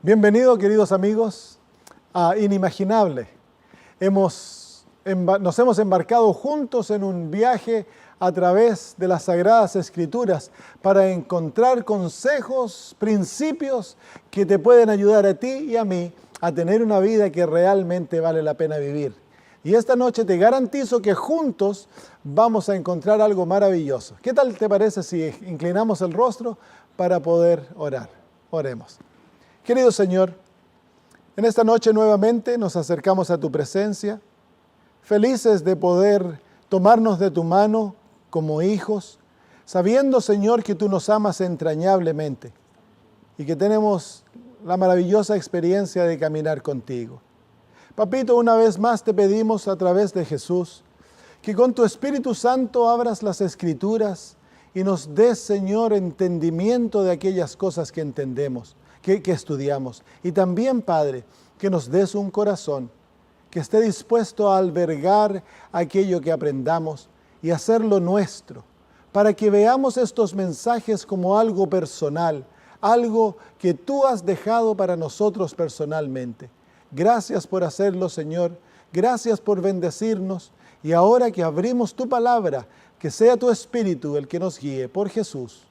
Bienvenidos, queridos amigos, a Inimaginable. Nos hemos embarcado juntos en un viaje a través de las Sagradas Escrituras para encontrar consejos, principios que te pueden ayudar a ti y a mí a tener una vida que realmente vale la pena vivir. Y esta noche te garantizo que juntos vamos a encontrar algo maravilloso. ¿Qué tal te parece si inclinamos el rostro para poder orar? Oremos. Querido Señor, en esta noche nuevamente nos acercamos a tu presencia, felices de poder tomarnos de tu mano como hijos, sabiendo, Señor, que tú nos amas entrañablemente y que tenemos la maravillosa experiencia de caminar contigo. Papito, una vez más te pedimos a través de Jesús que con tu Espíritu Santo abras las Escrituras y nos des, Señor, entendimiento de aquellas cosas que entendemos, que estudiamos. Y también, Padre, que nos des un corazón que esté dispuesto a albergar aquello que aprendamos y hacerlo nuestro, para que veamos estos mensajes como algo personal, algo que tú has dejado para nosotros personalmente. Gracias por hacerlo, Señor. Gracias por bendecirnos. Y ahora que abrimos tu palabra, que sea tu Espíritu el que nos guíe, por Jesús.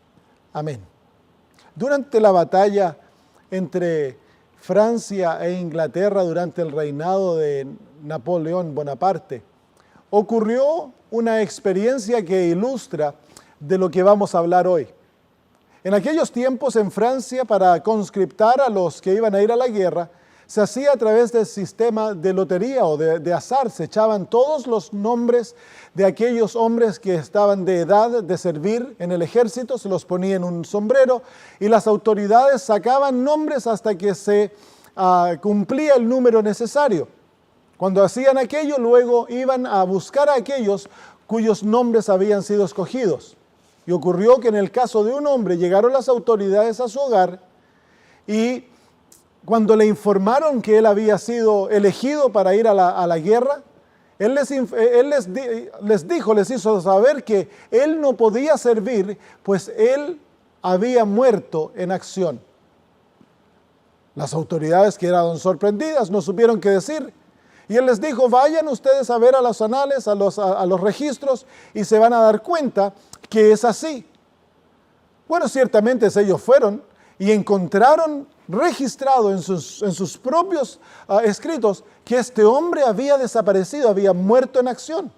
Amén. Durante la batalla entre Francia e Inglaterra durante el reinado de Napoleón Bonaparte, ocurrió una experiencia que ilustra de lo que vamos a hablar hoy. En aquellos tiempos en Francia, para conscriptar a los que iban a ir a la guerra, se hacía a través del sistema de lotería o de azar. Se echaban todos los nombres de aquellos hombres que estaban de edad de servir en el ejército, se los ponía en un sombrero y las autoridades sacaban nombres hasta que se cumplía el número necesario. Cuando hacían aquello, luego iban a buscar a aquellos cuyos nombres habían sido escogidos. Y ocurrió que en el caso de un hombre llegaron las autoridades a su hogar y cuando le informaron que él había sido elegido para ir a la guerra, él les hizo saber que él no podía servir, pues él había muerto en acción. Las autoridades quedaron sorprendidas, no supieron qué decir. Y él les dijo, vayan ustedes a ver a los anales, a los registros, y se van a dar cuenta que es así. Bueno, ciertamente ellos fueron y encontraron registrado en sus propios escritos que este hombre había desaparecido, había muerto en acción.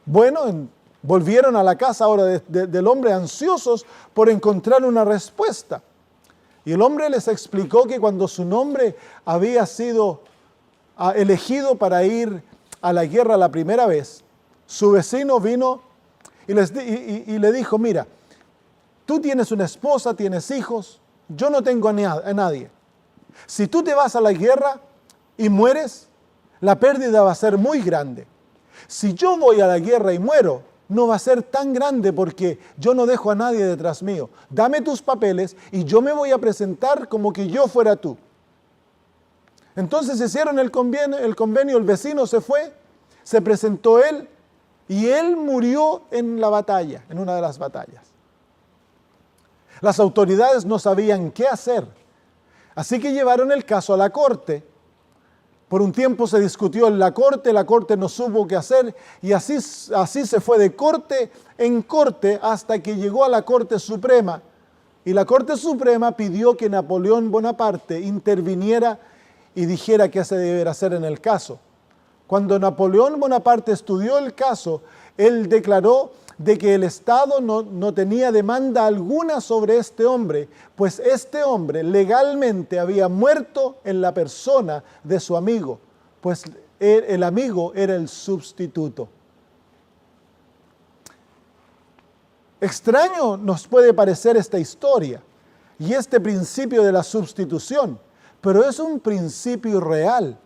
Bueno, volvieron a la casa ahora del hombre ansiosos por encontrar una respuesta. Y el hombre les explicó que cuando su nombre había sido elegido para ir a la guerra la primera vez, su vecino vino y le dijo, mira, tú tienes una esposa, tienes hijos, yo no tengo a nadie. Si tú te vas a la guerra y mueres, la pérdida va a ser muy grande. Si yo voy a la guerra y muero, no va a ser tan grande porque yo no dejo a nadie detrás mío. Dame tus papeles y yo me voy a presentar como que yo fuera tú. Entonces hicieron el convenio, el vecino se fue, se presentó él y él murió en la batalla, en una de las batallas. Las autoridades no sabían qué hacer, así que llevaron el caso a la corte. Por un tiempo se discutió en la corte no supo qué hacer y así se fue de corte en corte hasta que llegó a la Corte Suprema. Y la Corte Suprema pidió que Napoleón Bonaparte interviniera y dijera qué se debería hacer en el caso. Cuando Napoleón Bonaparte estudió el caso, él declaró de que el Estado no tenía demanda alguna sobre este hombre, pues este hombre legalmente había muerto en la persona de su amigo, pues el amigo era el sustituto. Extraño nos puede parecer esta historia y este principio de la sustitución, pero es un principio real.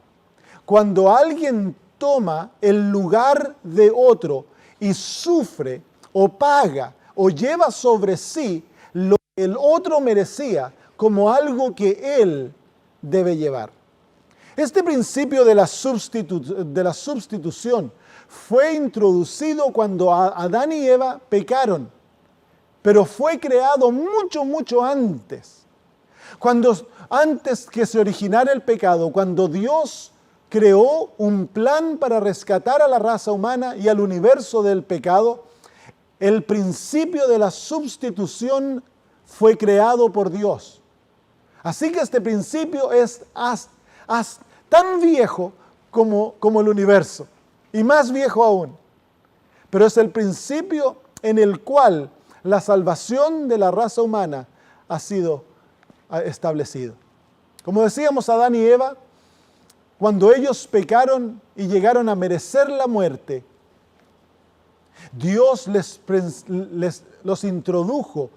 Cuando alguien toma el lugar de otro y sufre o paga o lleva sobre sí lo que el otro merecía como algo que él debe llevar. Este principio de la sustitución fue introducido cuando Adán y Eva pecaron, pero fue creado mucho, mucho antes. Antes que se originara el pecado, cuando Dios creó un plan para rescatar a la raza humana y al universo del pecado, el principio de la sustitución fue creado por Dios. Así que este principio es tan viejo como el universo, y más viejo aún. Pero es el principio en el cual la salvación de la raza humana ha sido establecido. Como decíamos, Adán y Eva, cuando ellos pecaron y llegaron a merecer la muerte, Dios los introdujo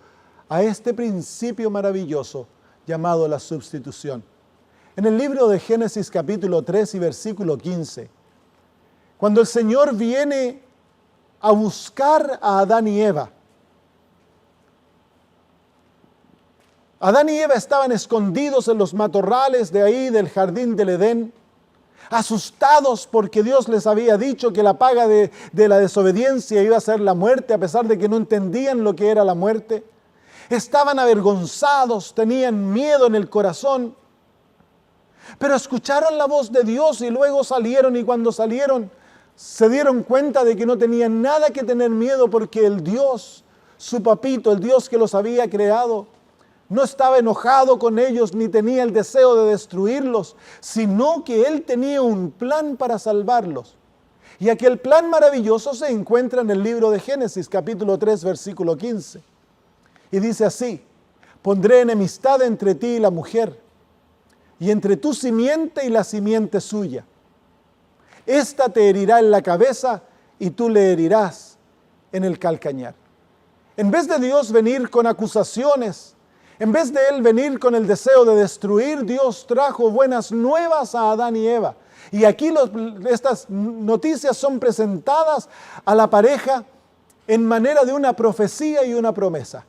a este principio maravilloso llamado la sustitución. En el libro de Génesis capítulo 3 y versículo 15, cuando el Señor viene a buscar a Adán y Eva, Adán y Eva estaban escondidos en los matorrales de ahí del jardín del Edén, asustados porque Dios les había dicho que la paga de la desobediencia iba a ser la muerte, a pesar de que no entendían lo que era la muerte. Estaban avergonzados, tenían miedo en el corazón, pero escucharon la voz de Dios y luego salieron, y cuando salieron se dieron cuenta de que no tenían nada que tener miedo, porque el Dios, su papito, el Dios que los había creado, no estaba enojado con ellos ni tenía el deseo de destruirlos, sino que Él tenía un plan para salvarlos. Y aquel plan maravilloso se encuentra en el libro de Génesis, capítulo 3, versículo 15. Y dice así: pondré enemistad entre ti y la mujer, y entre tu simiente y la simiente suya. Esta te herirá en la cabeza y tú le herirás en el calcañar. En vez de Dios venir con acusaciones, en vez de Él venir con el deseo de destruir, Dios trajo buenas nuevas a Adán y Eva. Y aquí estas noticias son presentadas a la pareja en manera de una profecía y una promesa.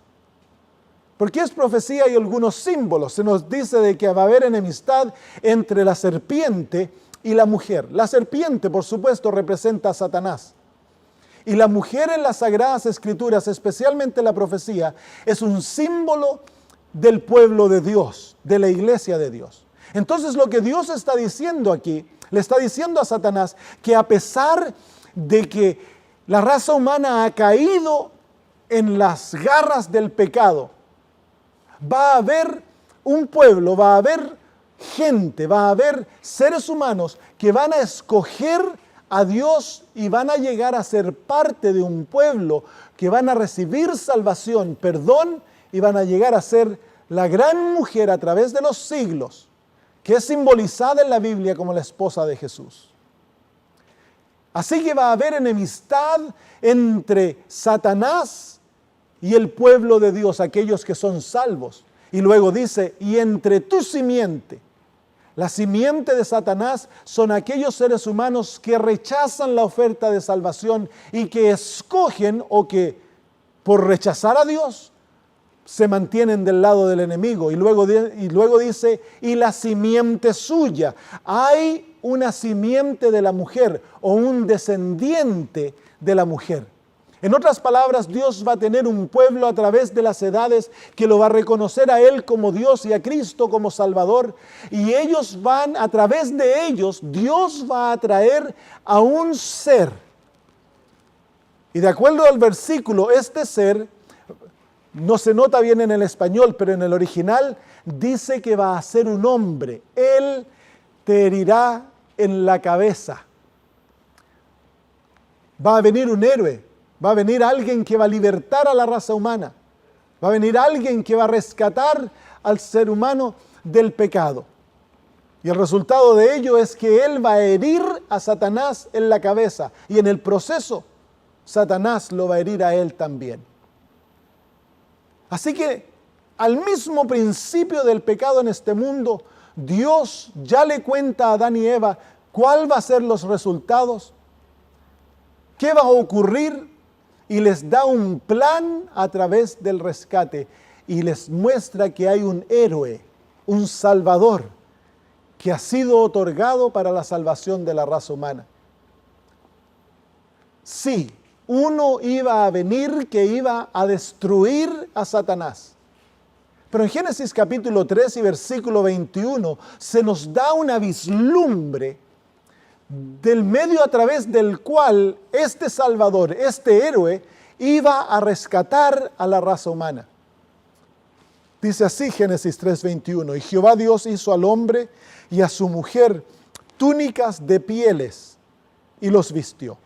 Porque es profecía y algunos símbolos. Se nos dice de que va a haber enemistad entre la serpiente y la mujer. La serpiente, por supuesto, representa a Satanás. Y la mujer en las Sagradas Escrituras, especialmente la profecía, es un símbolo del pueblo de Dios, de la iglesia de Dios. Entonces lo que Dios está diciendo aquí, le está diciendo a Satanás que a pesar de que la raza humana ha caído en las garras del pecado, va a haber un pueblo, va a haber gente, va a haber seres humanos que van a escoger a Dios y van a llegar a ser parte de un pueblo que van a recibir salvación, perdón, y van a llegar a ser la gran mujer a través de los siglos, que es simbolizada en la Biblia como la esposa de Jesús. Así que va a haber enemistad entre Satanás y el pueblo de Dios, aquellos que son salvos. Y luego dice, y entre tu simiente. La simiente de Satanás son aquellos seres humanos que rechazan la oferta de salvación y que escogen, o que por rechazar a Dios se mantienen del lado del enemigo. Y luego dice, y la simiente suya. Hay una simiente de la mujer o un descendiente de la mujer. En otras palabras, Dios va a tener un pueblo a través de las edades que lo va a reconocer a Él como Dios y a Cristo como Salvador. Y ellos van, a través de ellos, Dios va a traer a un ser. Y de acuerdo al versículo, este ser, no se nota bien en el español, pero en el original dice que va a ser un hombre. Él te herirá en la cabeza. Va a venir un héroe. Va a venir alguien que va a libertar a la raza humana. Va a venir alguien que va a rescatar al ser humano del pecado. Y el resultado de ello es que Él va a herir a Satanás en la cabeza. Y en el proceso, Satanás lo va a herir a Él también. Así que al mismo principio del pecado en este mundo, Dios ya le cuenta a Adán y Eva cuál va a ser los resultados, qué va a ocurrir, y les da un plan a través del rescate y les muestra que hay un héroe, un salvador que ha sido otorgado para la salvación de la raza humana. Sí, uno iba a venir que iba a destruir a Satanás, Pero en Génesis capítulo 3 y versículo 21 se nos da una vislumbre del medio a través del cual este Salvador, este héroe, iba a rescatar a la raza humana. Dice así Génesis 3:21, y Jehová Dios hizo al hombre y a su mujer túnicas de pieles y los vistió.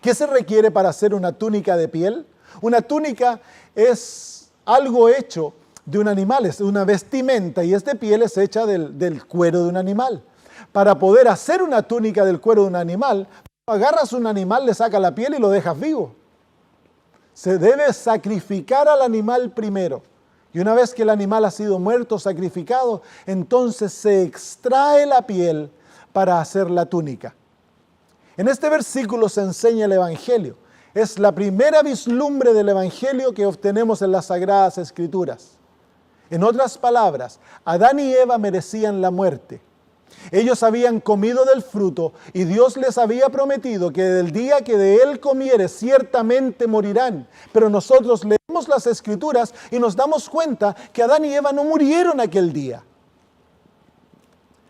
¿Qué se requiere para hacer una túnica de piel? Una túnica es algo hecho de un animal, es una vestimenta y es de piel, es hecha del cuero de un animal. Para poder hacer una túnica del cuero de un animal, agarras un animal, le sacas la piel y lo dejas vivo. Se debe sacrificar al animal primero. Y una vez que el animal ha sido muerto, sacrificado, entonces se extrae la piel para hacer la túnica. En este versículo se enseña el Evangelio. Es la primera vislumbre del Evangelio que obtenemos en las Sagradas Escrituras. En otras palabras, Adán y Eva merecían la muerte. Ellos habían comido del fruto y Dios les había prometido que del día que de él comiere ciertamente morirán. Pero nosotros leemos las Escrituras y nos damos cuenta que Adán y Eva no murieron aquel día.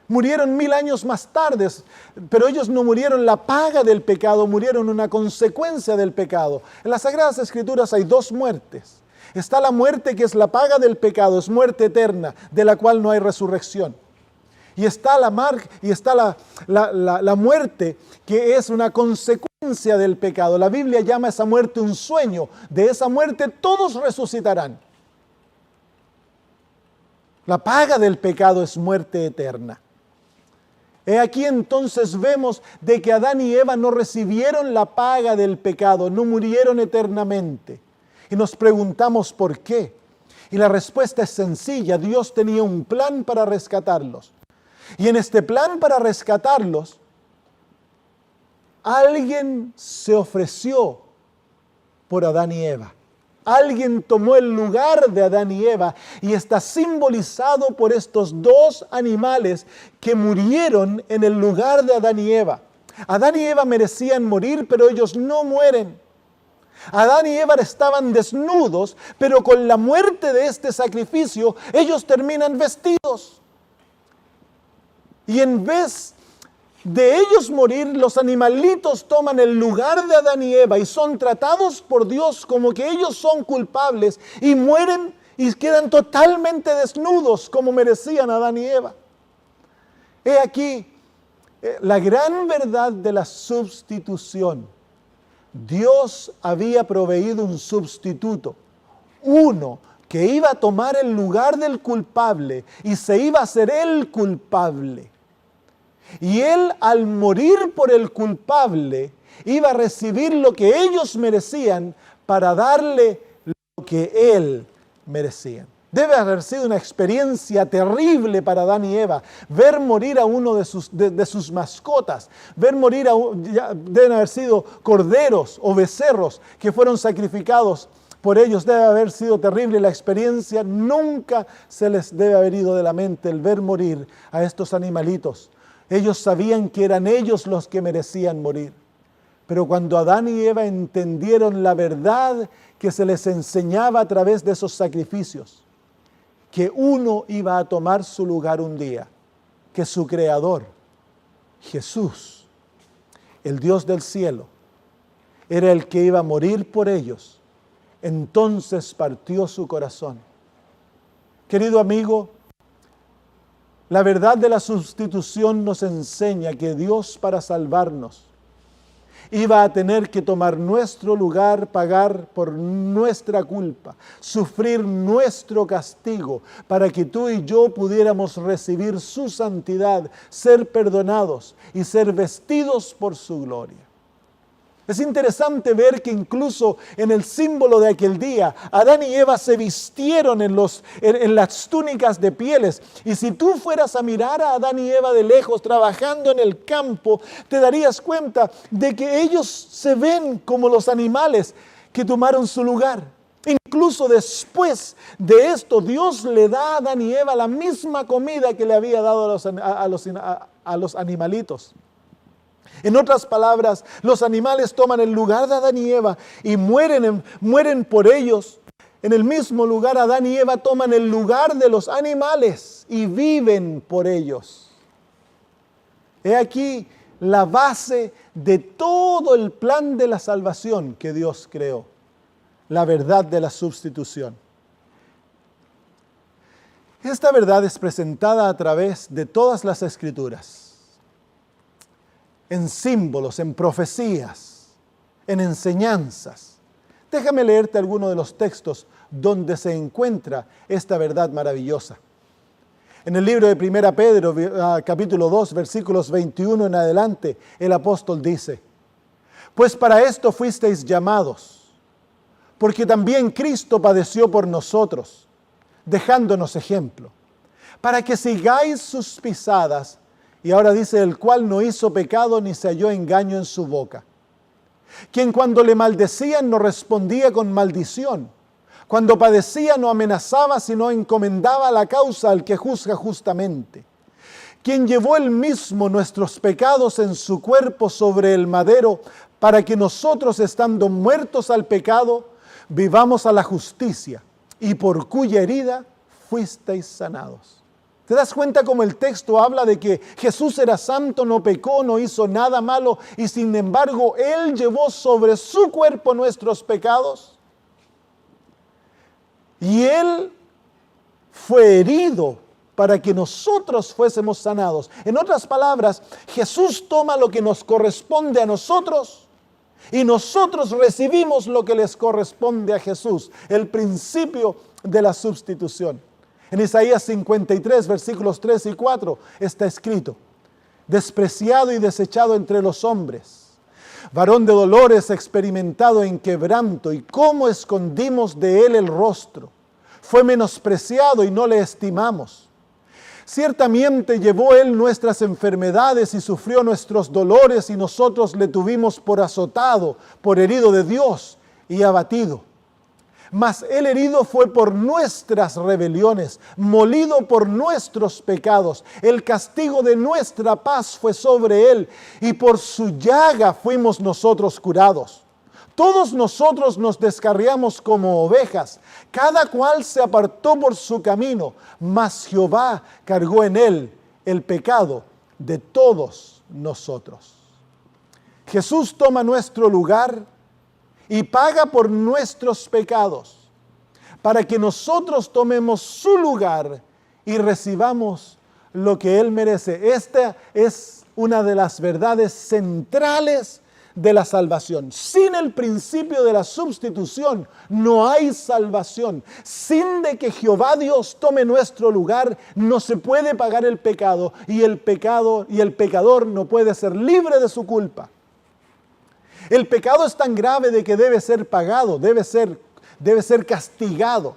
Murieron 1000 años más tarde, pero ellos no murieron la paga del pecado, murieron una consecuencia del pecado. En las Sagradas Escrituras hay dos muertes. Está la muerte que es la paga del pecado, es muerte eterna, de la cual no hay resurrección. Y está la muerte que es una consecuencia del pecado. La Biblia llama a esa muerte un sueño. De esa muerte todos resucitarán. La paga del pecado es muerte eterna. He aquí entonces vemos de que Adán y Eva no recibieron la paga del pecado, no murieron eternamente. Y nos preguntamos por qué. Y la respuesta es sencilla. Dios tenía un plan para rescatarlos. Y en este plan para rescatarlos, alguien se ofreció por Adán y Eva. Alguien tomó el lugar de Adán y Eva y está simbolizado por estos dos animales que murieron en el lugar de Adán y Eva. Adán y Eva merecían morir, pero ellos no mueren. Adán y Eva estaban desnudos, pero con la muerte de este sacrificio, ellos terminan vestidos. Y en vez de ellos morir, los animalitos toman el lugar de Adán y Eva y son tratados por Dios como que ellos son culpables y mueren y quedan totalmente desnudos como merecían Adán y Eva. He aquí la gran verdad de la sustitución. Dios había proveído un sustituto, uno que iba a tomar el lugar del culpable y se iba a hacer el culpable. Y él, al morir por el culpable, iba a recibir lo que ellos merecían para darle lo que él merecía. Debe haber sido una experiencia terrible para Adán y Eva, ver morir a uno de sus mascotas, ver morir deben haber sido corderos o becerros que fueron sacrificados por ellos. Debe haber sido terrible la experiencia, nunca se les debe haber ido de la mente el ver morir a estos animalitos. Ellos sabían que eran ellos los que merecían morir. Pero cuando Adán y Eva entendieron la verdad que se les enseñaba a través de esos sacrificios, que uno iba a tomar su lugar un día, que su Creador, Jesús, el Dios del cielo, era el que iba a morir por ellos, entonces partió su corazón. Querido amigo, la verdad de la sustitución nos enseña que Dios, para salvarnos, iba a tener que tomar nuestro lugar, pagar por nuestra culpa, sufrir nuestro castigo, para que tú y yo pudiéramos recibir su santidad, ser perdonados y ser vestidos por su gloria. Es interesante ver que incluso en el símbolo de aquel día, Adán y Eva se vistieron en las túnicas de pieles. Y si tú fueras a mirar a Adán y Eva de lejos trabajando en el campo, te darías cuenta de que ellos se ven como los animales que tomaron su lugar. Incluso después de esto, Dios le da a Adán y Eva la misma comida que le había dado a los animalitos. En otras palabras, los animales toman el lugar de Adán y Eva y mueren por ellos, En el mismo lugar, Adán y Eva toman el lugar de los animales y viven por ellos. He aquí la base de todo el plan de la salvación que Dios creó, la verdad de la sustitución. Esta verdad es presentada a través de todas las Escrituras, en símbolos, en profecías, en enseñanzas. Déjame leerte algunos de los textos donde se encuentra esta verdad maravillosa. En el libro de 1 Pedro, capítulo 2, versículos 21 en adelante, el apóstol dice: pues para esto fuisteis llamados, porque también Cristo padeció por nosotros, dejándonos ejemplo, para que sigáis sus pisadas. Y ahora dice: el cual no hizo pecado ni se halló engaño en su boca. Quien cuando le maldecían no respondía con maldición. Cuando padecía no amenazaba, sino encomendaba la causa al que juzga justamente. Quien llevó él mismo nuestros pecados en su cuerpo sobre el madero, para que nosotros, estando muertos al pecado, vivamos a la justicia, y por cuya herida fuisteis sanados. ¿Te das cuenta cómo el texto habla de que Jesús era santo, no pecó, no hizo nada malo, y sin embargo Él llevó sobre su cuerpo nuestros pecados? Y Él fue herido para que nosotros fuésemos sanados. En otras palabras, Jesús toma lo que nos corresponde a nosotros y nosotros recibimos lo que les corresponde a Jesús. El principio de la sustitución. En Isaías 53, versículos 3 y 4 está escrito: despreciado y desechado entre los hombres, varón de dolores, experimentado en quebranto, y cómo escondimos de él el rostro. Fue menospreciado y no le estimamos. Ciertamente llevó él nuestras enfermedades y sufrió nuestros dolores, y nosotros le tuvimos por azotado, por herido de Dios y abatido. Mas el herido fue por nuestras rebeliones, molido por nuestros pecados. El castigo de nuestra paz fue sobre él, y por su llaga fuimos nosotros curados. Todos nosotros nos descarriamos como ovejas, cada cual se apartó por su camino, mas Jehová cargó en él el pecado de todos nosotros. Jesús toma nuestro lugar y paga por nuestros pecados, para que nosotros tomemos su lugar y recibamos lo que Él merece. Esta es una de las verdades centrales de la salvación. Sin el principio de la sustitución no hay salvación. Sin de que Jehová Dios tome nuestro lugar, no se puede pagar el pecado, y el pecador no puede ser libre de su culpa. El pecado es tan grave de que debe ser pagado, debe ser castigado.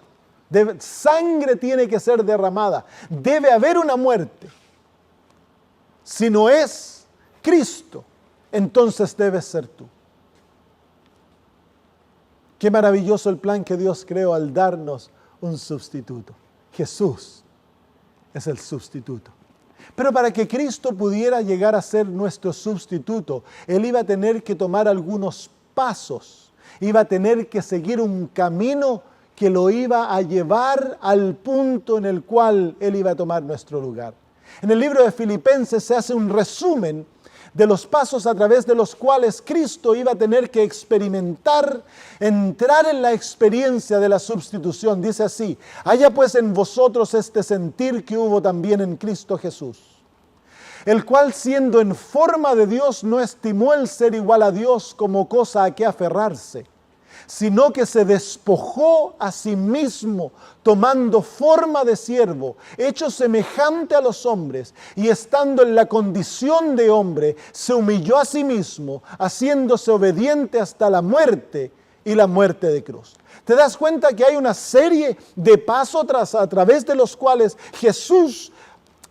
Sangre tiene que ser derramada. Debe haber una muerte. Si no es Cristo, entonces debes ser tú. Qué maravilloso el plan que Dios creó al darnos un sustituto. Jesús es el sustituto. Pero para que Cristo pudiera llegar a ser nuestro sustituto, Él iba a tener que tomar algunos pasos, iba a tener que seguir un camino que lo iba a llevar al punto en el cual Él iba a tomar nuestro lugar. En el libro de Filipenses se hace un resumen de los pasos a través de los cuales Cristo iba a tener que experimentar, entrar en la experiencia de la sustitución. Dice así: haya pues en vosotros este sentir que hubo también en Cristo Jesús, el cual siendo en forma de Dios no estimó el ser igual a Dios como cosa a que aferrarse, sino que se despojó a sí mismo, tomando forma de siervo, hecho semejante a los hombres, y estando en la condición de hombre, se humilló a sí mismo, haciéndose obediente hasta la muerte, y la muerte de cruz. ¿Te das cuenta que hay una serie de pasos a través de los cuales Jesús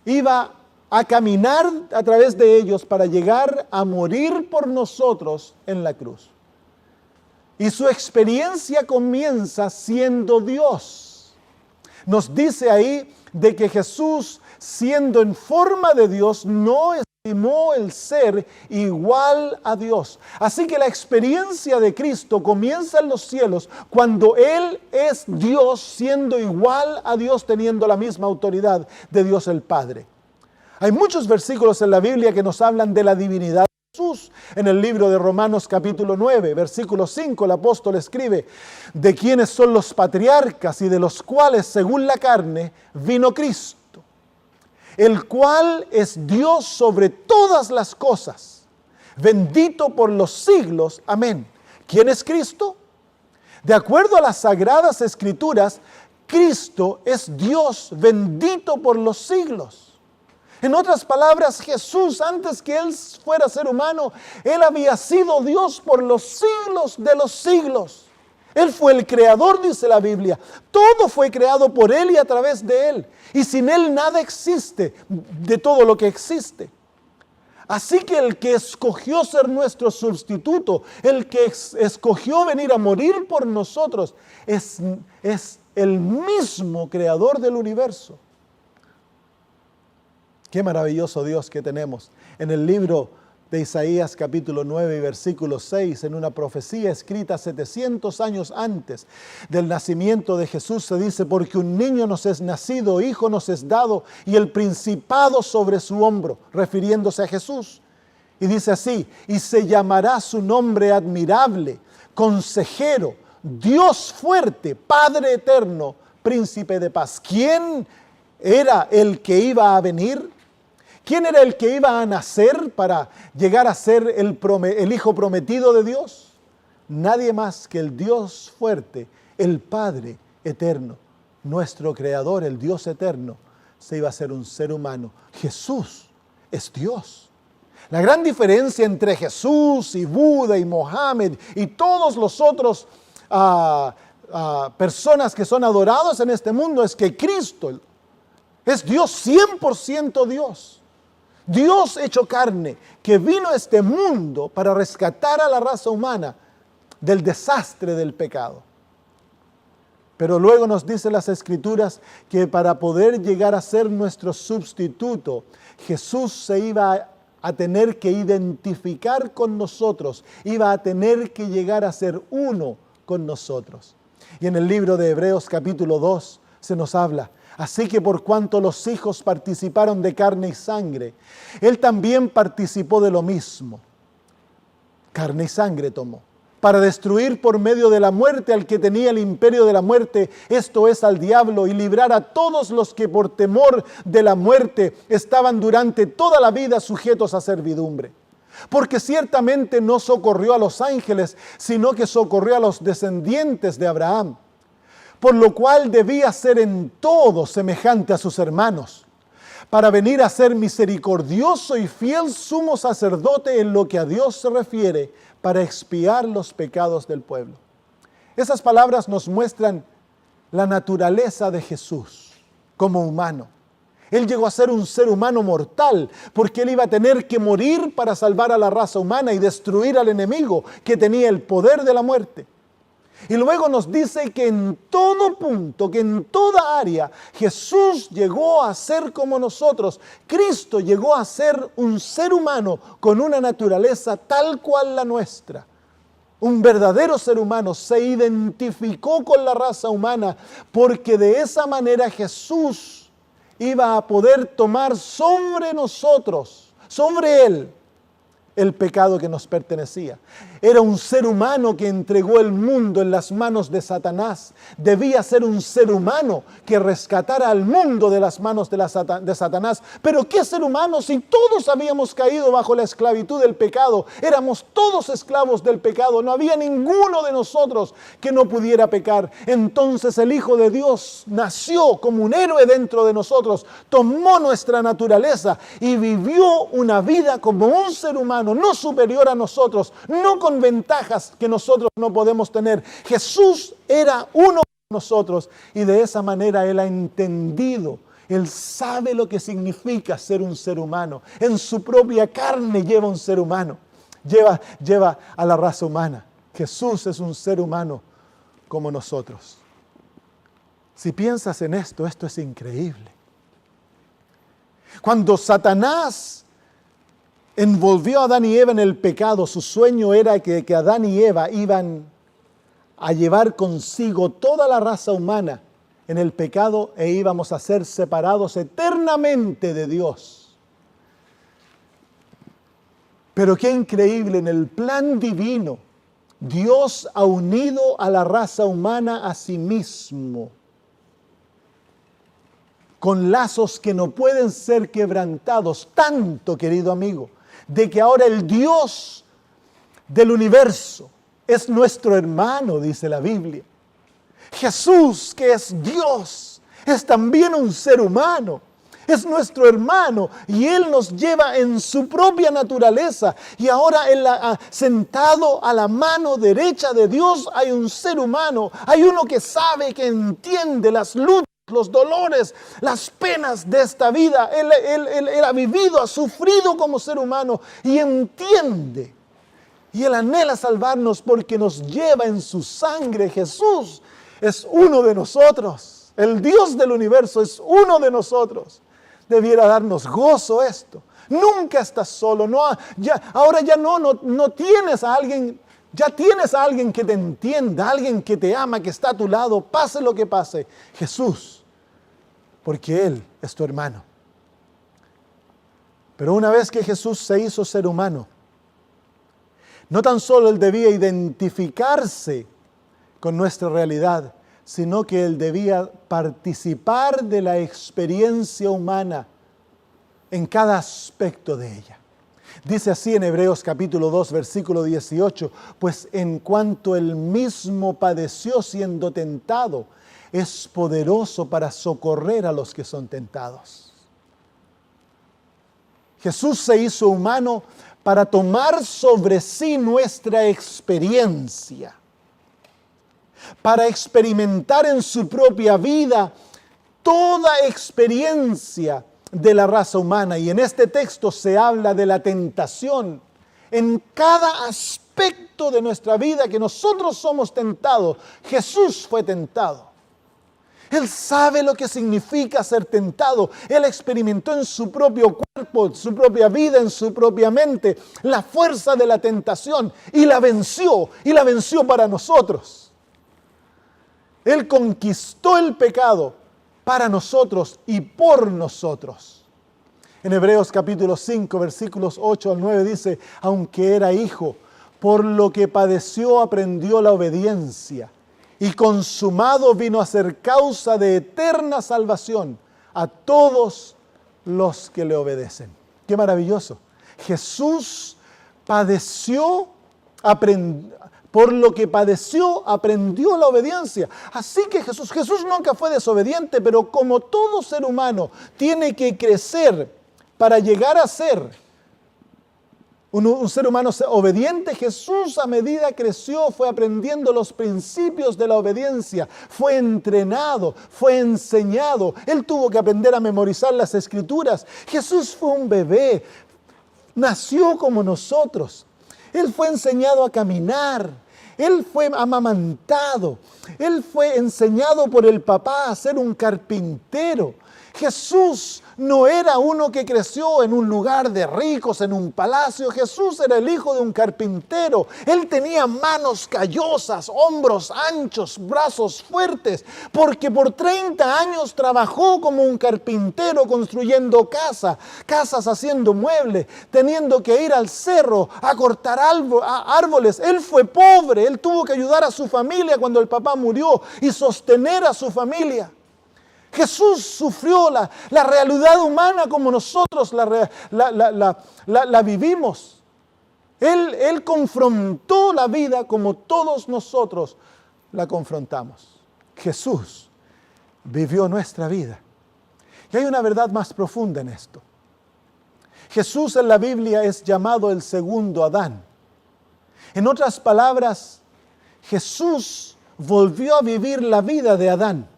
iba a caminar a través de ellos para llegar a morir por nosotros en la cruz? Y su experiencia comienza siendo Dios. Nos dice ahí de que Jesús, siendo en forma de Dios, no estimó el ser igual a Dios. Así que la experiencia de Cristo comienza en los cielos cuando Él es Dios, siendo igual a Dios, teniendo la misma autoridad de Dios el Padre. Hay muchos versículos en la Biblia que nos hablan de la divinidad de Jesús. En el libro de Romanos capítulo 9, versículo 5, el apóstol escribe: de quienes son los patriarcas y de los cuales, según la carne, vino Cristo, el cual es Dios sobre todas las cosas, bendito por los siglos. Amén. ¿Quién es Cristo? De acuerdo a las Sagradas Escrituras, Cristo es Dios bendito por los siglos. En otras palabras, Jesús, antes que Él fuera ser humano, Él había sido Dios por los siglos de los siglos. Él fue el creador, dice la Biblia. Todo fue creado por Él y a través de Él. Y sin Él nada existe de todo lo que existe. Así que el que escogió ser nuestro sustituto, el que escogió venir a morir por nosotros, es el mismo creador del universo. Qué maravilloso Dios que tenemos. En el libro de Isaías capítulo 9 y versículo 6, en una profecía escrita 700 años antes del nacimiento de Jesús, se dice: porque un niño nos es nacido, hijo nos es dado, y el principado sobre su hombro, refiriéndose a Jesús. Y dice así: y se llamará su nombre admirable, consejero, Dios fuerte, Padre eterno, príncipe de paz. ¿Quién era el que iba a venir? ¿Quién era el que iba a nacer para llegar a ser el Hijo prometido de Dios? Nadie más que el Dios fuerte, el Padre eterno, nuestro Creador, el Dios eterno, se iba a ser un ser humano. Jesús es Dios. La gran diferencia entre Jesús y Buda y Mohammed y todos los otros personas que son adorados en este mundo es que Cristo es Dios, 100% Dios. Dios hecho carne, que vino a este mundo para rescatar a la raza humana del desastre del pecado. Pero luego nos dicen las Escrituras que para poder llegar a ser nuestro sustituto, Jesús se iba a tener que identificar con nosotros, iba a tener que llegar a ser uno con nosotros. Y en el libro de Hebreos capítulo 2 se nos habla: así que por cuanto los hijos participaron de carne y sangre, Él también participó de lo mismo. Carne y sangre tomó, para destruir por medio de la muerte al que tenía el imperio de la muerte, esto es, al diablo, y librar a todos los que por temor de la muerte estaban durante toda la vida sujetos a servidumbre. Porque ciertamente no socorrió a los ángeles, sino que socorrió a los descendientes de Abraham. Por lo cual debía ser en todo semejante a sus hermanos, para venir a ser misericordioso y fiel sumo sacerdote en lo que a Dios se refiere, para expiar los pecados del pueblo. Esas palabras nos muestran la naturaleza de Jesús como humano. Él llegó a ser un ser humano mortal, porque Él iba a tener que morir para salvar a la raza humana y destruir al enemigo que tenía el poder de la muerte. Y luego nos dice que en todo punto, que en toda área, Jesús llegó a ser como nosotros. Cristo llegó a ser un ser humano con una naturaleza tal cual la nuestra. Un verdadero ser humano se identificó con la raza humana, porque de esa manera Jesús iba a poder tomar sobre nosotros, sobre Él, el pecado que nos pertenecía. Era un ser humano que entregó el mundo en las manos de Satanás. Debía ser un ser humano que rescatara al mundo de las manos de Satanás. Pero ¿qué ser humano si todos habíamos caído bajo la esclavitud del pecado? Éramos todos esclavos del pecado. No había ninguno de nosotros que no pudiera pecar. Entonces el Hijo de Dios nació como un héroe dentro de nosotros. Tomó nuestra naturaleza y vivió una vida como un ser humano, no superior a nosotros, no con ventajas que nosotros no podemos tener. Jesús era uno de nosotros y de esa manera Él ha entendido, Él sabe lo que significa ser un ser humano. En su propia carne lleva un ser humano, lleva a la raza humana. Jesús es un ser humano como nosotros. Si piensas en esto es increíble. Cuando Satanás envolvió a Adán y Eva en el pecado. Su sueño era que Adán y Eva iban a llevar consigo toda la raza humana en el pecado e íbamos a ser separados eternamente de Dios. Pero qué increíble, en el plan divino, Dios ha unido a la raza humana a sí mismo, con lazos que no pueden ser quebrantados, tanto, querido amigo, de que ahora el Dios del universo es nuestro hermano, dice la Biblia. Jesús, que es Dios, es también un ser humano. Es nuestro hermano y Él nos lleva en su propia naturaleza. Y ahora sentado a la mano derecha de Dios hay un ser humano. Hay uno que sabe, que entiende las luchas, los dolores, las penas de esta vida. Él ha vivido, ha sufrido como ser humano y entiende. Y Él anhela salvarnos porque nos lleva en su sangre. Jesús es uno de nosotros. El Dios del universo es uno de nosotros. Debiera darnos gozo esto. Nunca estás solo. Ahora ya no tienes a alguien. Ya tienes a alguien que te entienda, alguien que te ama, que está a tu lado, pase lo que pase. Jesús, porque Él es tu hermano. Pero una vez que Jesús se hizo ser humano, no tan solo Él debía identificarse con nuestra realidad, sino que Él debía participar de la experiencia humana en cada aspecto de ella. Dice así en Hebreos capítulo 2, versículo 18, pues en cuanto Él mismo padeció siendo tentado, es poderoso para socorrer a los que son tentados. Jesús se hizo humano para tomar sobre sí nuestra experiencia, para experimentar en su propia vida toda experiencia de la raza humana. Y en este texto se habla de la tentación. En cada aspecto de nuestra vida que nosotros somos tentados, Jesús fue tentado. Él sabe lo que significa ser tentado. Él experimentó en su propio cuerpo, en su propia vida, en su propia mente, la fuerza de la tentación y la venció para nosotros. Él conquistó el pecado para nosotros y por nosotros. En Hebreos capítulo 5, versículos 8 al 9 dice, aunque era hijo, por lo que padeció aprendió la obediencia, y consumado vino a ser causa de eterna salvación a todos los que le obedecen. ¡Qué maravilloso! Jesús padeció, por lo que padeció, aprendió la obediencia. Así que Jesús nunca fue desobediente, pero como todo ser humano tiene que crecer para llegar a ser un ser humano obediente, Jesús a medida creció fue aprendiendo los principios de la obediencia, fue entrenado, fue enseñado. Él tuvo que aprender a memorizar las Escrituras. Jesús fue un bebé, nació como nosotros. Él fue enseñado a caminar, Él fue amamantado, Él fue enseñado por el papá a ser un carpintero. Jesús no era uno que creció en un lugar de ricos, en un palacio. Jesús era el hijo de un carpintero. Él tenía manos callosas, hombros anchos, brazos fuertes, porque por 30 años trabajó como un carpintero construyendo casas haciendo muebles, teniendo que ir al cerro a cortar árboles. Él fue pobre, él tuvo que ayudar a su familia cuando el papá murió y sostener a su familia. Jesús sufrió la realidad humana como nosotros la vivimos. Él confrontó la vida como todos nosotros la confrontamos. Jesús vivió nuestra vida. Y hay una verdad más profunda en esto. Jesús en la Biblia es llamado el segundo Adán. En otras palabras, Jesús volvió a vivir la vida de Adán.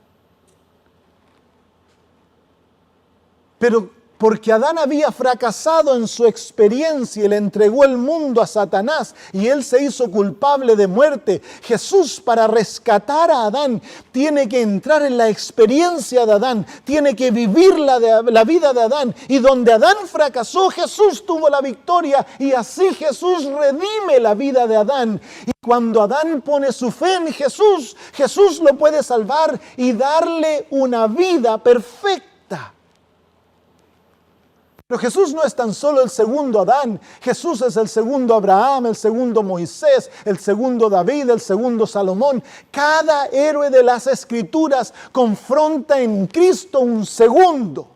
Pero porque Adán había fracasado en su experiencia y le entregó el mundo a Satanás y él se hizo culpable de muerte. Jesús, para rescatar a Adán, tiene que entrar en la experiencia de Adán, tiene que vivir la vida de Adán, y donde Adán fracasó, Jesús tuvo la victoria, y así Jesús redime la vida de Adán. Y cuando Adán pone su fe en Jesús, Jesús lo puede salvar y darle una vida perfecta. Pero Jesús no es tan solo el segundo Adán. Jesús es el segundo Abraham, el segundo Moisés, el segundo David, el segundo Salomón. Cada héroe de las Escrituras confronta en Cristo un segundo.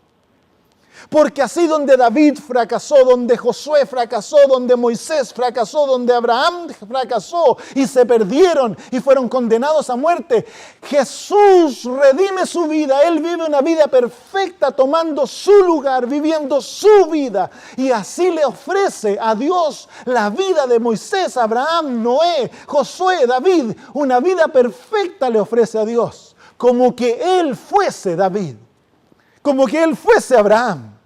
Porque así donde David fracasó, donde Josué fracasó, donde Moisés fracasó, donde Abraham fracasó y se perdieron y fueron condenados a muerte, Jesús redime su vida. Él vive una vida perfecta, tomando su lugar, viviendo su vida. Y así le ofrece a Dios la vida de Moisés, Abraham, Noé, Josué, David. Una vida perfecta le ofrece a Dios, como que Él fuese David, como que Él fuese Abraham.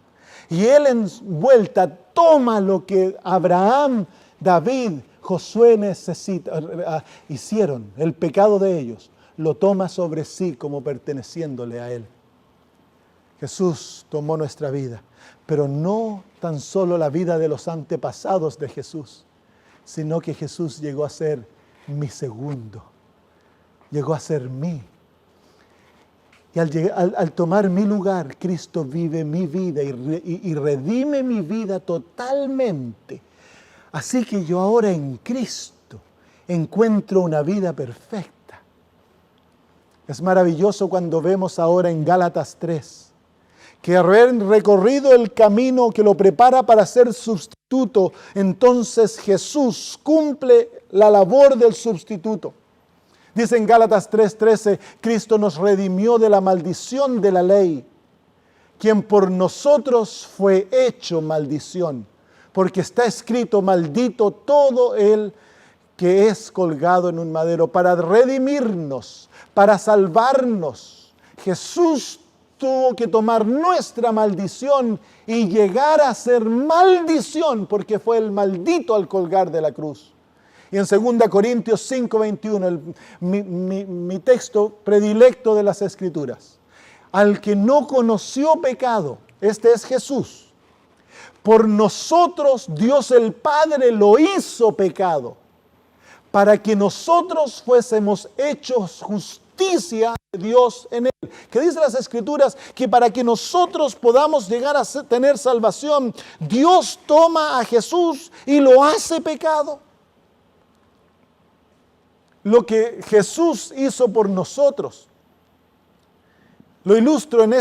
Y Él en vuelta toma lo que Abraham, David, Josué hicieron, el pecado de ellos, lo toma sobre sí como perteneciéndole a Él. Jesús tomó nuestra vida, pero no tan solo la vida de los antepasados de Jesús, sino que Jesús llegó a ser mi segundo, llegó a ser mí. Y al tomar mi lugar, Cristo vive mi vida y redime mi vida totalmente. Así que yo ahora en Cristo encuentro una vida perfecta. Es maravilloso cuando vemos ahora en Gálatas 3, que haber recorrido el camino que lo prepara para ser sustituto, entonces Jesús cumple la labor del sustituto. Dice en Gálatas 3:13, Cristo nos redimió de la maldición de la ley, quien por nosotros fue hecho maldición, porque está escrito: maldito todo el que es colgado en un madero. Para redimirnos, para salvarnos, Jesús tuvo que tomar nuestra maldición y llegar a ser maldición, porque fue el maldito al colgar de la cruz. Y en 2 Corintios 5:21, mi texto predilecto de las Escrituras: al que no conoció pecado, este es Jesús, por nosotros Dios el Padre lo hizo pecado, para que nosotros fuésemos hechos justicia de Dios en Él. Que dice las Escrituras que para que nosotros podamos llegar a tener salvación, Dios toma a Jesús y lo hace pecado. Lo que Jesús hizo por nosotros, lo ilustro en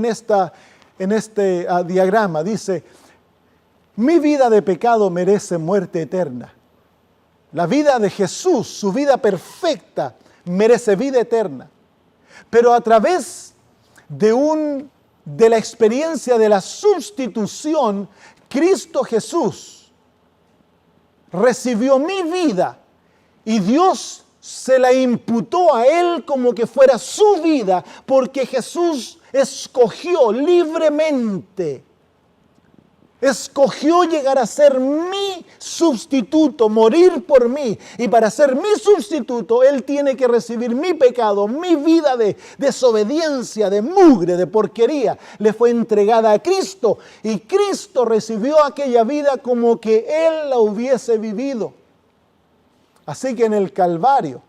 este diagrama. Dice: mi vida de pecado merece muerte eterna. La vida de Jesús, su vida perfecta, merece vida eterna. Pero a través de la experiencia de la sustitución, Cristo Jesús recibió mi vida. Y Dios se la imputó a Él como que fuera su vida, porque Jesús escogió libremente. Escogió llegar a ser mi sustituto, morir por mí. Y para ser mi sustituto, Él tiene que recibir mi pecado, mi vida de desobediencia, de mugre, de porquería. Le fue entregada a Cristo. Y Cristo recibió aquella vida como que Él la hubiese vivido. Así que en el Calvario,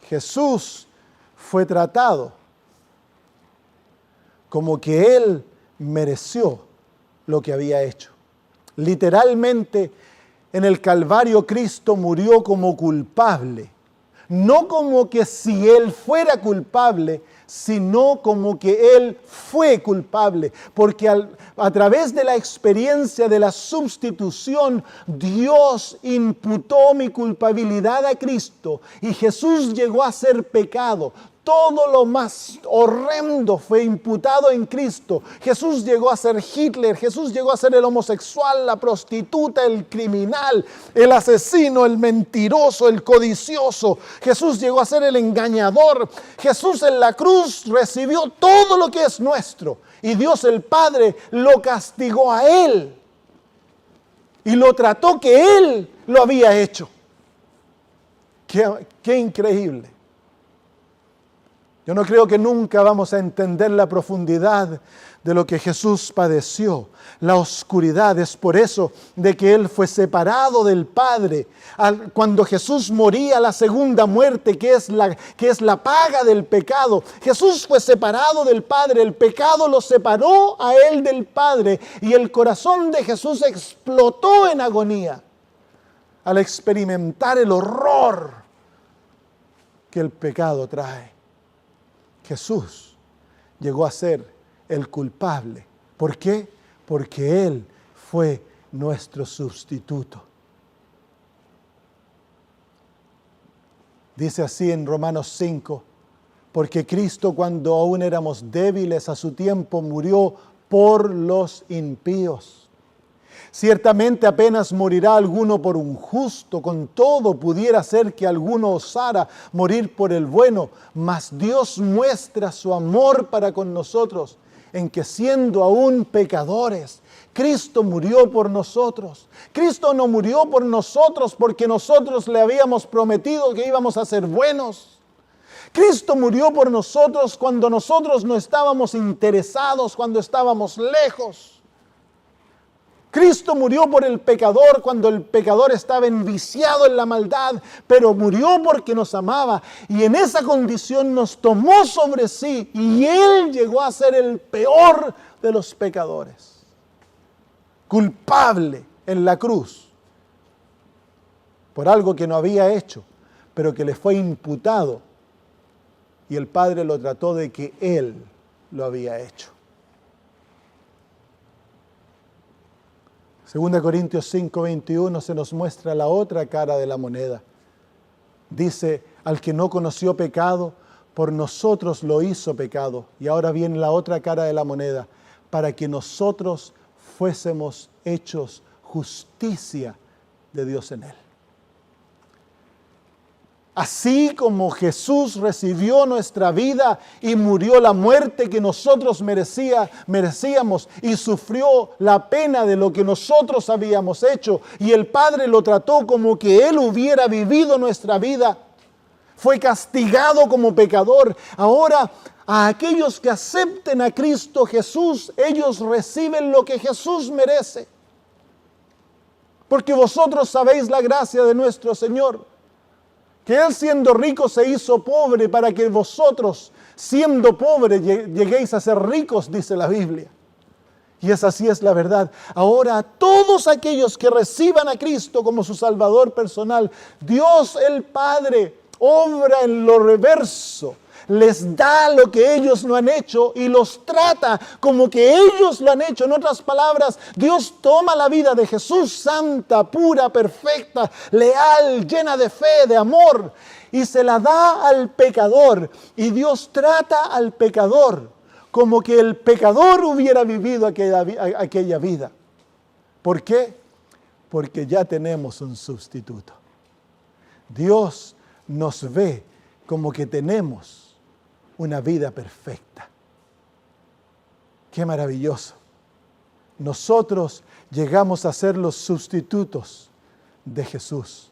Jesús fue tratado como que Él mereció lo que había hecho. Literalmente, en el Calvario Cristo murió como culpable. No como que si Él fuera culpable, sino como que Él fue culpable. Porque a través de la experiencia de la sustitución, Dios imputó mi culpabilidad a Cristo. Y Jesús llegó a ser pecado. Todo lo más horrendo fue imputado en Cristo. Jesús llegó a ser Hitler, Jesús llegó a ser el homosexual, la prostituta, el criminal, el asesino, el mentiroso, el codicioso. Jesús llegó a ser el engañador. Jesús en la cruz recibió todo lo que es nuestro. Y Dios el Padre lo castigó a Él. Y lo trató que Él lo había hecho. Qué increíble. Yo no creo que nunca vamos a entender la profundidad de lo que Jesús padeció, la oscuridad. Es por eso de que Él fue separado del Padre. Cuando Jesús moría la segunda muerte, que es la paga del pecado, Jesús fue separado del Padre. El pecado lo separó a Él del Padre y el corazón de Jesús explotó en agonía al experimentar el horror que el pecado trae. Jesús llegó a ser el culpable. ¿Por qué? Porque Él fue nuestro sustituto. Dice así en Romanos 5, porque Cristo, cuando aún éramos débiles a su tiempo, murió por los impíos. Ciertamente apenas morirá alguno por un justo, con todo pudiera ser que alguno osara morir por el bueno, mas Dios muestra su amor para con nosotros, en que siendo aún pecadores, Cristo murió por nosotros. Cristo no murió por nosotros porque nosotros le habíamos prometido que íbamos a ser buenos. Cristo murió por nosotros cuando nosotros no estábamos interesados, cuando estábamos lejos. Cristo murió por el pecador cuando el pecador estaba enviciado en la maldad, pero murió porque nos amaba y en esa condición nos tomó sobre sí y Él llegó a ser el peor de los pecadores, culpable en la cruz por algo que no había hecho, pero que le fue imputado y el Padre lo trató de que Él lo había hecho. 2 Corintios 5:21 se nos muestra la otra cara de la moneda. Dice, al que no conoció pecado, por nosotros lo hizo pecado. Y ahora viene la otra cara de la moneda, para que nosotros fuésemos hechos justicia de Dios en Él. Así como Jesús recibió nuestra vida y murió la muerte que nosotros merecíamos y sufrió la pena de lo que nosotros habíamos hecho y el Padre lo trató como que Él hubiera vivido nuestra vida, fue castigado como pecador. Ahora, a aquellos que acepten a Cristo Jesús, ellos reciben lo que Jesús merece. Porque vosotros sabéis la gracia de nuestro Señor, que Él siendo rico se hizo pobre para que vosotros, siendo pobres, lleguéis a ser ricos, dice la Biblia. Y así es la verdad. Ahora, a todos aquellos que reciban a Cristo como su Salvador personal, Dios el Padre obra en lo reverso. Les da lo que ellos no han hecho y los trata como que ellos lo han hecho. En otras palabras, Dios toma la vida de Jesús, santa, pura, perfecta, leal, llena de fe, de amor, y se la da al pecador. Y Dios trata al pecador como que el pecador hubiera vivido aquella vida. ¿Por qué? Porque ya tenemos un sustituto. Dios nos ve como que tenemos una vida perfecta. ¡Qué maravilloso! Nosotros llegamos a ser los sustitutos de Jesús.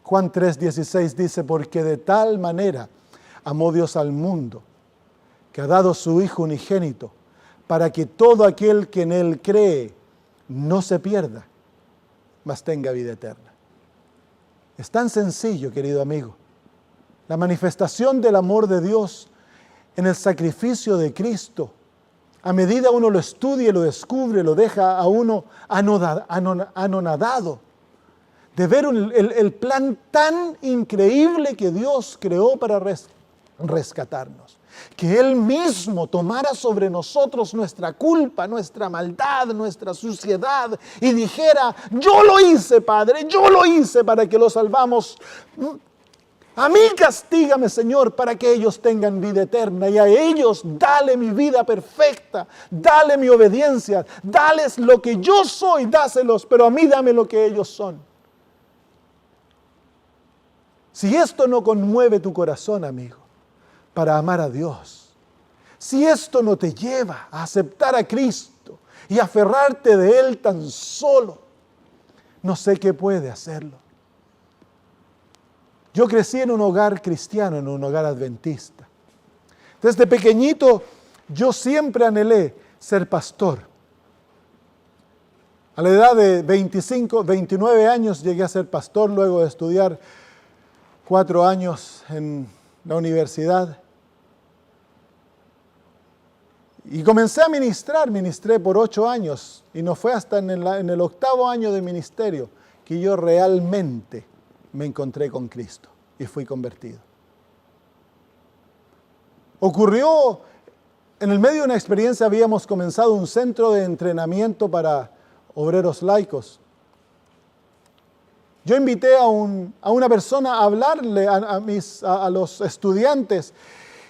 Juan 3:16 dice, porque de tal manera amó Dios al mundo, que ha dado su Hijo unigénito, para que todo aquel que en Él cree no se pierda, mas tenga vida eterna. Es tan sencillo, querido amigo. La manifestación del amor de Dios en el sacrificio de Cristo, a medida uno lo estudia y lo descubre, lo deja a uno anonadado de ver el plan tan increíble que Dios creó para rescatarnos. Que Él mismo tomara sobre nosotros nuestra culpa, nuestra maldad, nuestra suciedad y dijera, yo lo hice, Padre, yo lo hice para que lo salvamos. A mí castígame, Señor, para que ellos tengan vida eterna. Y a ellos dale mi vida perfecta. Dale mi obediencia. Dales lo que yo soy, dáselos. Pero a mí dame lo que ellos son. Si esto no conmueve tu corazón, amigo, para amar a Dios. Si esto no te lleva a aceptar a Cristo y aferrarte de Él tan solo, no sé qué puede hacerlo. Yo crecí en un hogar cristiano, en un hogar adventista. Desde pequeñito yo siempre anhelé ser pastor. A la edad de 29 años llegué a ser pastor, luego de estudiar 4 años en la universidad. Y comencé a ministrar, ministré por 8 años. Y no fue hasta en el 8º año de ministerio que yo realmente me encontré con Cristo y fui convertido. Ocurrió, en el medio de una experiencia habíamos comenzado un centro de entrenamiento para obreros laicos. Yo invité a una persona a hablarle a los estudiantes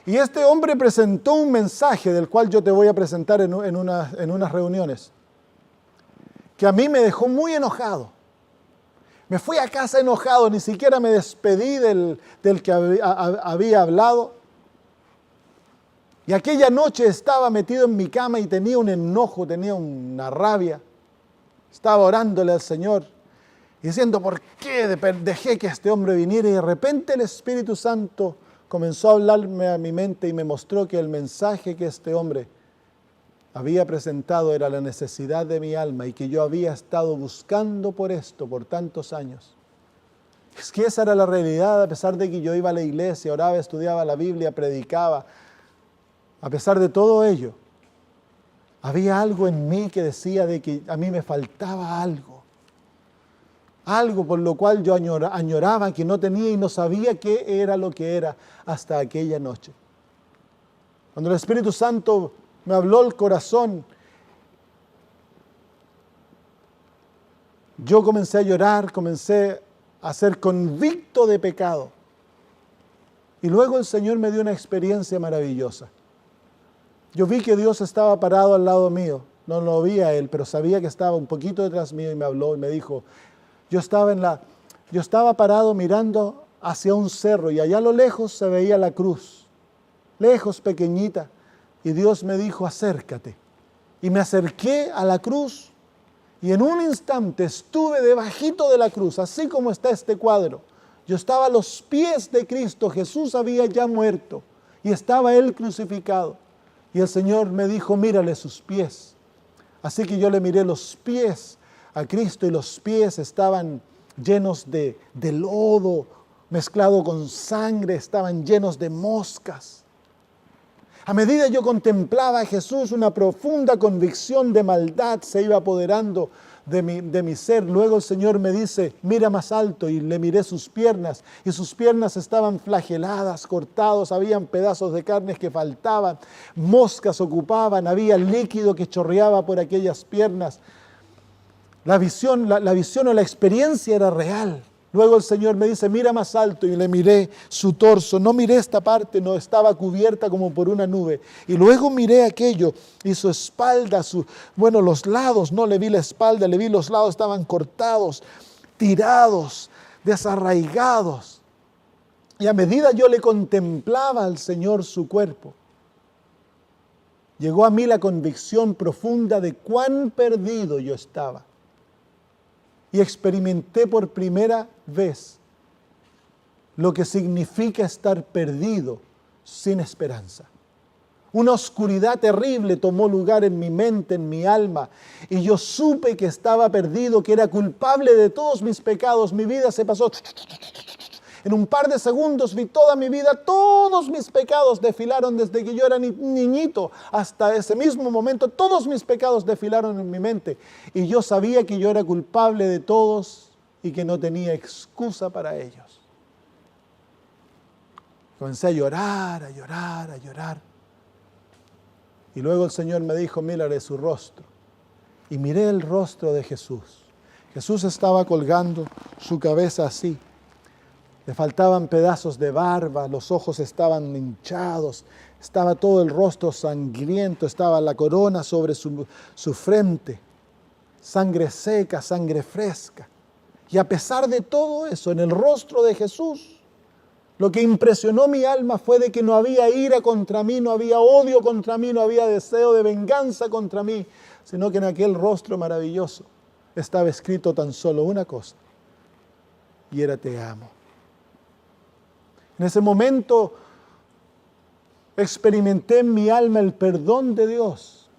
y este hombre presentó un mensaje del cual yo te voy a presentar en unas reuniones que a mí me dejó muy enojado. Me fui a casa enojado, ni siquiera me despedí del que había hablado. Y aquella noche estaba metido en mi cama y tenía un enojo, tenía una rabia. Estaba orándole al Señor, diciendo, ¿por qué dejé que este hombre viniera? Y de repente el Espíritu Santo comenzó a hablarme a mi mente y me mostró que el mensaje que este hombre había presentado era la necesidad de mi alma y que yo había estado buscando por esto por tantos años. Es que esa era la realidad, a pesar de que yo iba a la iglesia, oraba, estudiaba la Biblia, predicaba. A pesar de todo ello, había algo en mí que decía de que a mí me faltaba algo. Algo por lo cual yo añoraba, que no tenía y no sabía qué era lo que era hasta aquella noche. Cuando el Espíritu Santo me habló el corazón, yo comencé a llorar, comencé a ser convicto de pecado. Y luego el Señor me dio una experiencia maravillosa. Yo vi que Dios estaba parado al lado mío. No lo vi a Él, pero sabía que estaba un poquito detrás mío y me habló y me dijo, yo estaba parado mirando hacia un cerro y allá a lo lejos se veía la cruz, lejos, pequeñita. Y Dios me dijo, acércate. Y me acerqué a la cruz y en un instante estuve debajito de la cruz, así como está este cuadro. Yo estaba a los pies de Cristo, Jesús había ya muerto y estaba Él crucificado. Y el Señor me dijo, mírale sus pies. Así que yo le miré los pies a Cristo y los pies estaban llenos de lodo, mezclado con sangre, estaban llenos de moscas. A medida yo contemplaba a Jesús, una profunda convicción de maldad se iba apoderando de mi ser. Luego el Señor me dice, mira más alto, y le miré sus piernas, y sus piernas estaban flageladas, cortados, habían pedazos de carne que faltaban, moscas ocupaban, había líquido que chorreaba por aquellas piernas. La visión o la experiencia era real. Luego el Señor me dice, mira más alto, y le miré su torso. No miré esta parte, no, estaba cubierta como por una nube. Y luego miré aquello y su espalda, los lados, no le vi la espalda, le vi los lados, estaban cortados, tirados, desarraigados. Y a medida yo le contemplaba al Señor su cuerpo, llegó a mí la convicción profunda de cuán perdido yo estaba. Y experimenté por primera vez lo que significa estar perdido sin esperanza. Una oscuridad terrible tomó lugar en mi mente, en mi alma, y yo supe que estaba perdido, que era culpable de todos mis pecados. Mi vida se pasó. En un par de segundos vi toda mi vida, todos mis pecados desfilaron desde que yo era niñito hasta ese mismo momento. Todos mis pecados desfilaron en mi mente y yo sabía que yo era culpable de todos y que no tenía excusa para ellos. Comencé a llorar, a llorar, a llorar. Y luego el Señor me dijo, mírale su rostro. Y miré el rostro de Jesús. Jesús estaba colgando su cabeza así. Le faltaban pedazos de barba, los ojos estaban hinchados, estaba todo el rostro sangriento, estaba la corona sobre su frente, sangre seca, sangre fresca. Y a pesar de todo eso, en el rostro de Jesús, lo que impresionó mi alma fue de que no había ira contra mí, no había odio contra mí, no había deseo de venganza contra mí, sino que en aquel rostro maravilloso estaba escrito tan solo una cosa, y era te amo. En ese momento experimenté en mi alma el perdón de Dios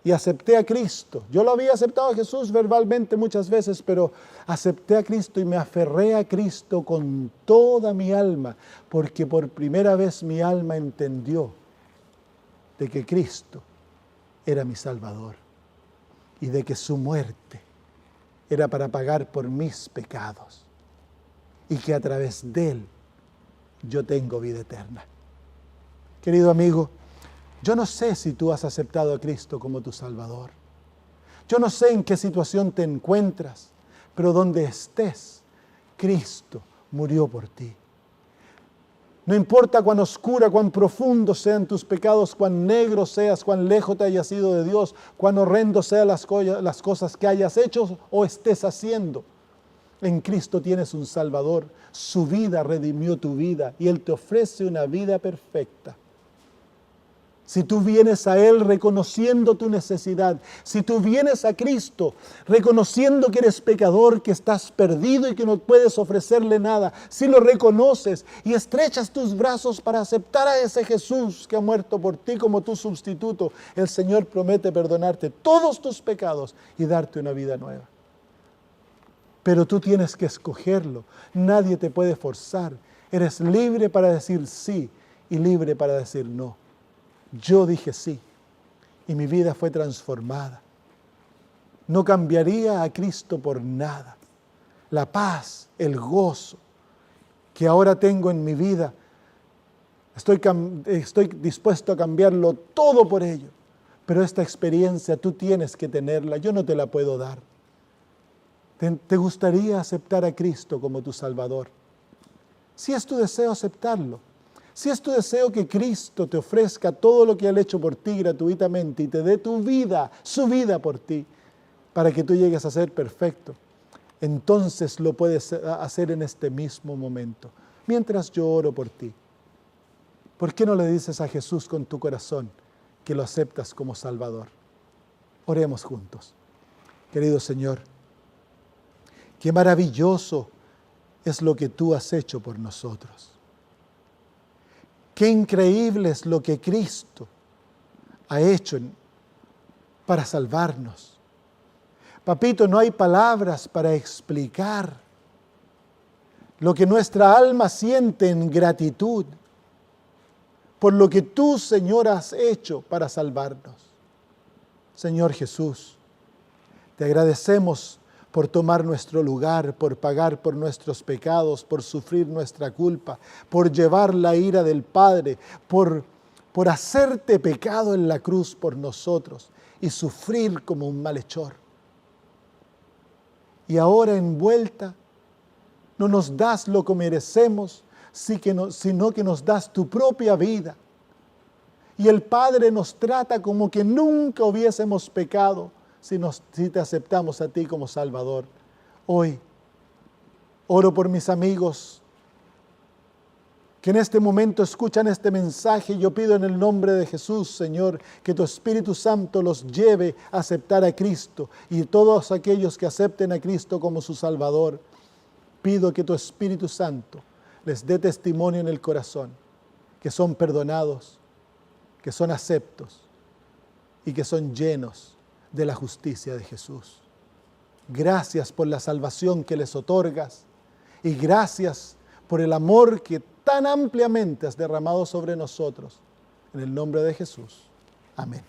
y acepté a Cristo. Yo lo había aceptado a Jesús verbalmente muchas veces, pero acepté a Cristo y me aferré a Cristo con toda mi alma, porque por primera vez mi alma entendió de que Cristo era mi Salvador y de que su muerte era para pagar por mis pecados y que a través de Él yo tengo vida eterna. Querido amigo, yo no sé si tú has aceptado a Cristo como tu Salvador. Yo no sé en qué situación te encuentras, pero donde estés, Cristo murió por ti. No importa cuán oscura, cuán profundos sean tus pecados, cuán negro seas, cuán lejos te hayas ido de Dios, cuán horrendos sean las cosas que hayas hecho o estés haciendo. En Cristo tienes un Salvador. Su vida redimió tu vida y Él te ofrece una vida perfecta. Si tú vienes a Él reconociendo tu necesidad, si tú vienes a Cristo reconociendo que eres pecador, que estás perdido y que no puedes ofrecerle nada, si lo reconoces y estrechas tus brazos para aceptar a ese Jesús que ha muerto por ti como tu sustituto, el Señor promete perdonarte todos tus pecados y darte una vida nueva. Pero tú tienes que escogerlo, nadie te puede forzar, eres libre para decir sí y libre para decir no. Yo dije sí y mi vida fue transformada. No cambiaría a Cristo por nada. La paz, el gozo que ahora tengo en mi vida, estoy dispuesto a cambiarlo todo por ello. Pero esta experiencia tú tienes que tenerla, yo no te la puedo dar. ¿Te gustaría aceptar a Cristo como tu Salvador? Si es tu deseo aceptarlo, si es tu deseo que Cristo te ofrezca todo lo que Él ha hecho por ti gratuitamente y te dé tu vida, su vida por ti, para que tú llegues a ser perfecto, entonces lo puedes hacer en este mismo momento, mientras yo oro por ti. ¿Por qué no le dices a Jesús con tu corazón que lo aceptas como Salvador? Oremos juntos. Querido Señor, qué maravilloso es lo que tú has hecho por nosotros. Qué increíble es lo que Cristo ha hecho para salvarnos. Papito, no hay palabras para explicar lo que nuestra alma siente en gratitud por lo que tú, Señor, has hecho para salvarnos. Señor Jesús, te agradecemos por tomar nuestro lugar, por pagar por nuestros pecados, por sufrir nuestra culpa, por llevar la ira del Padre, por hacerte pecado en la cruz por nosotros y sufrir como un malhechor. Y ahora en vuelta no nos das lo que merecemos, sino que nos das tu propia vida. Y el Padre nos trata como que nunca hubiésemos pecado, si te aceptamos a ti como Salvador. Hoy oro por mis amigos que en este momento escuchan este mensaje. Yo pido en el nombre de Jesús, Señor, que tu Espíritu Santo los lleve a aceptar a Cristo, y todos aquellos que acepten a Cristo como su Salvador, pido que tu Espíritu Santo les dé testimonio en el corazón, que son perdonados, que son aceptos y que son llenos de la justicia de Jesús. Gracias por la salvación que les otorgas y gracias por el amor que tan ampliamente has derramado sobre nosotros. En el nombre de Jesús. Amén.